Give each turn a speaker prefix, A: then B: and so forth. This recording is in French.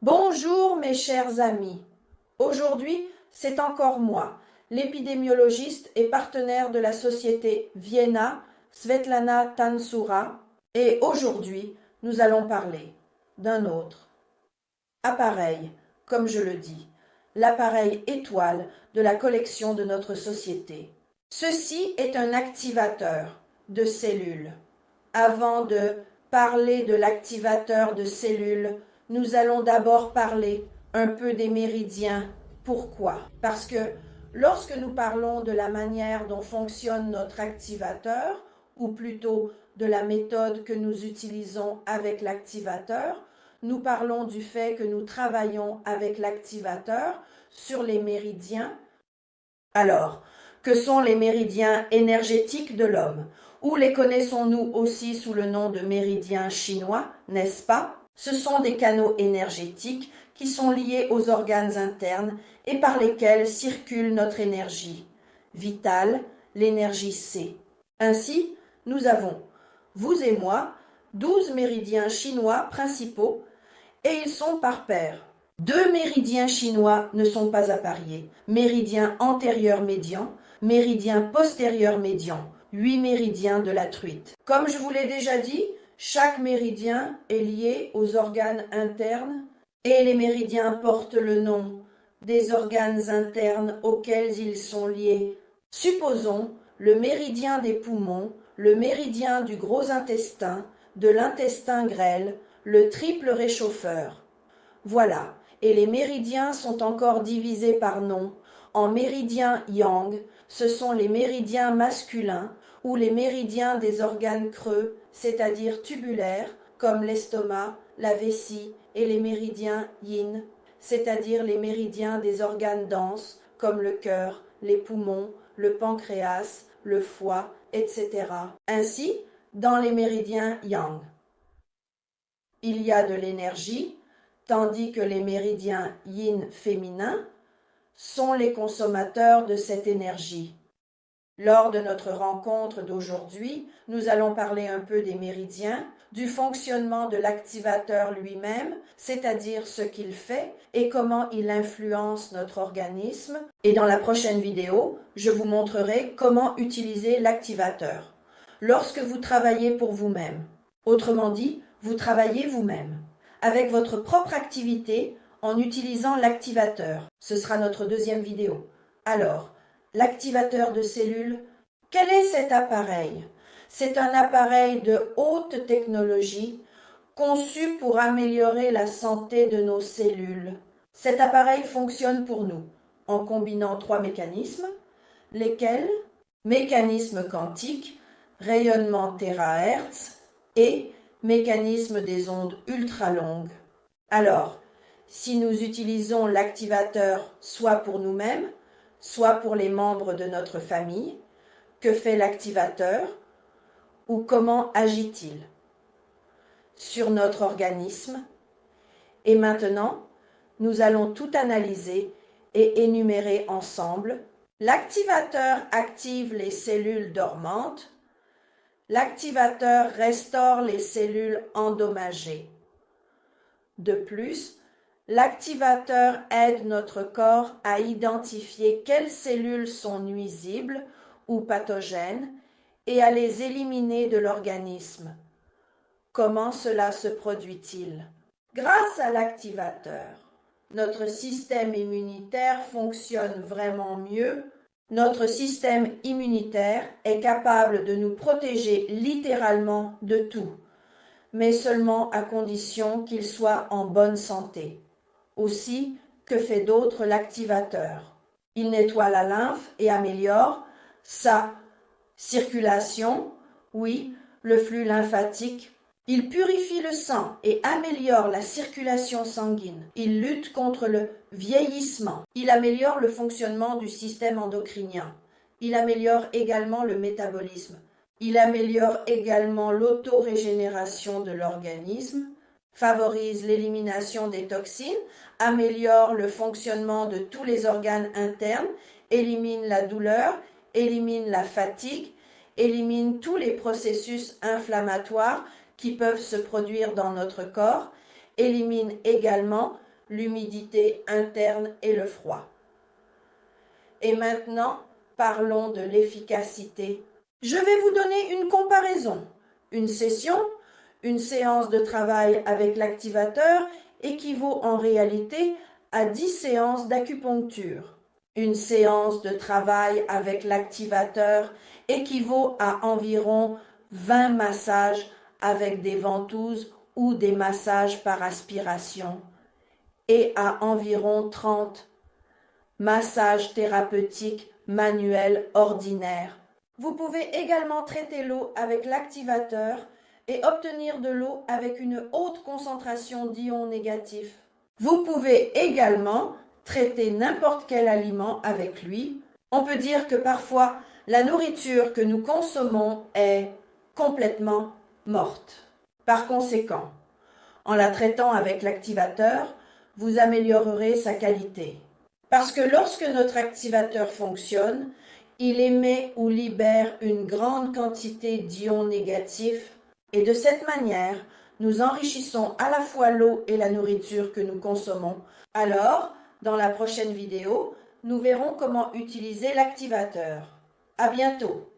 A: Bonjour mes chers amis. Aujourd'hui, c'est encore moi, l'épidémiologiste et partenaire de la société Vienna, Svetlana Tansura, et aujourd'hui, nous allons parler d'un autre appareil, comme je le dis, l'appareil étoile de la collection de notre société. Ceci est un activateur de cellules. Avant de parler de l'activateur de cellules, nous allons d'abord parler un peu des méridiens. Pourquoi? Parce que lorsque nous parlons de la manière dont fonctionne notre activateur, ou plutôt de la méthode que nous utilisons avec l'activateur, nous parlons du fait que nous travaillons avec l'activateur sur les méridiens. Alors, que sont les méridiens énergétiques de l'homme? Ou les connaissons-nous aussi sous le nom de méridiens chinois, n'est-ce pas? Ce sont des canaux énergétiques qui sont liés aux organes internes et par lesquels circule notre énergie vitale, l'énergie C. Ainsi, nous avons, vous et moi, 12 méridiens chinois principaux et ils sont par paires. 2 méridiens chinois ne sont pas à parier. Méridien antérieur médian, méridien postérieur médian. 8 méridiens de la truite. Comme je vous l'ai déjà dit, chaque méridien est lié aux organes internes et les méridiens portent le nom des organes internes auxquels ils sont liés. Supposons le méridien des poumons, le méridien du gros intestin, de l'intestin grêle, le triple réchauffeur. Voilà, et les méridiens sont encore divisés par nom. En méridiens yang, ce sont les méridiens masculins ou les méridiens des organes creux, c'est-à-dire tubulaires, comme l'estomac, la vessie, et les méridiens yin, c'est-à-dire les méridiens des organes denses, comme le cœur, les poumons, le pancréas, le foie, etc. Ainsi, dans les méridiens yang, il y a de l'énergie, tandis que les méridiens yin féminins sont les consommateurs de cette énergie. Lors de notre rencontre d'aujourd'hui, nous allons parler un peu des méridiens, du fonctionnement de l'activateur lui-même, c'est-à-dire ce qu'il fait et comment il influence notre organisme. Et dans la prochaine vidéo, je vous montrerai comment utiliser l'activateur. Lorsque vous travaillez pour vous-même, autrement dit, vous travaillez vous-même, avec votre propre activité en utilisant l'activateur. Ce sera notre deuxième vidéo. Alors, l'activateur de cellules, quel est cet appareil? C'est un appareil de haute technologie conçu pour améliorer la santé de nos cellules. Cet appareil fonctionne pour nous en combinant 3 mécanismes, lesquels mécanisme quantique, rayonnement térahertz et mécanisme des ondes ultra longues. Alors, si nous utilisons l'activateur soit pour nous-mêmes, soit pour les membres de notre famille, que fait l'activateur ou comment agit-il sur notre organisme? Et maintenant, nous allons tout analyser et énumérer ensemble. L'activateur active les cellules dormantes. L'activateur restaure les cellules endommagées. De plus, l'activateur aide notre corps à identifier quelles cellules sont nuisibles ou pathogènes et à les éliminer de l'organisme. Comment cela se produit-il? Grâce à l'activateur, notre système immunitaire fonctionne vraiment mieux. Notre système immunitaire est capable de nous protéger littéralement de tout, mais seulement à condition qu'il soit en bonne santé. Aussi, que fait d'autre l'activateur? Il nettoie la lymphe et améliore sa circulation, oui, le flux lymphatique. Il purifie le sang et améliore la circulation sanguine. Il lutte contre le vieillissement. Il améliore le fonctionnement du système endocrinien. Il améliore également le métabolisme. Il améliore également l'autorégénération de l'organisme, favorise l'élimination des toxines, améliore le fonctionnement de tous les organes internes, élimine la douleur, élimine la fatigue, élimine tous les processus inflammatoires qui peuvent se produire dans notre corps, élimine également l'humidité interne et le froid. Et maintenant, parlons de l'efficacité. Je vais vous donner une comparaison. Une session, une séance de travail avec l'activateur équivaut en réalité à 10 séances d'acupuncture. Une séance de travail avec l'activateur équivaut à environ 20 massages avec des ventouses ou des massages par aspiration et à environ 30 massages thérapeutiques manuels ordinaires. Vous pouvez également traiter l'eau avec l'activateur et obtenir de l'eau avec une haute concentration d'ions négatifs. Vous pouvez également traiter n'importe quel aliment avec lui. On peut dire que parfois, la nourriture que nous consommons est complètement morte. Par conséquent, en la traitant avec l'activateur, vous améliorerez sa qualité. Parce que lorsque notre activateur fonctionne, il émet ou libère une grande quantité d'ions négatifs et de cette manière, nous enrichissons à la fois l'eau et la nourriture que nous consommons. Alors, dans la prochaine vidéo, nous verrons comment utiliser l'activateur. À bientôt!